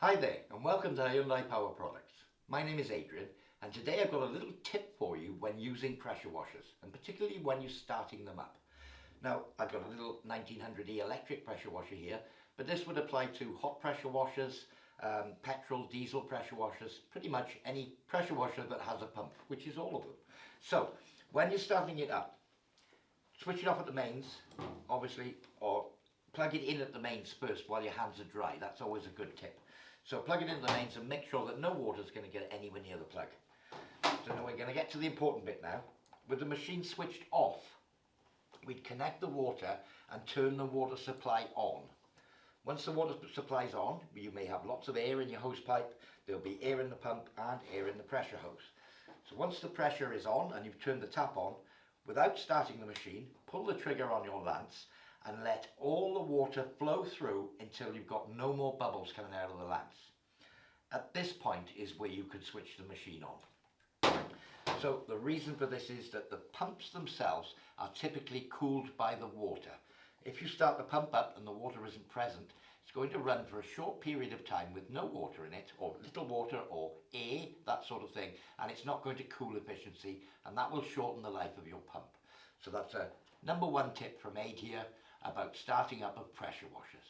Hi there and welcome to Hyundai Power Products. My name is Adrian and today I've got a little tip for you when using pressure washers and particularly when you're starting them up. Now I've got a little 1900E electric pressure washer here, but this would apply to hot pressure washers, petrol, diesel pressure washers, pretty much any pressure washer that has a pump, which is all of them. So when you're starting it up, switch it off at the mains, obviously, or plug it in at the mains first while your hands are dry. That's always a good tip. So plug it into the mains and make sure that no water is going to get anywhere near the plug. So now we're going to get to the important bit now. With the machine switched off, we'd connect the water and turn the water supply on. Once the water supply is on, you may have lots of air in your hose pipe, there'll be air in the pump and air in the pressure hose. So once the pressure is on and you've turned the tap on, without starting the machine, pull the trigger on your lance and let all the water flow through until you've got no more bubbles coming out of the lance. At this point is where you could switch the machine on. So the reason for this is that the pumps themselves are typically cooled by the water. If you start the pump up and the water isn't present, it's going to run for a short period of time with no water in it, or little water, or air, that sort of thing, and it's not going to cool efficiency, and that will shorten the life of your pump. So that's a number one tip from Aid here about starting up of pressure washers.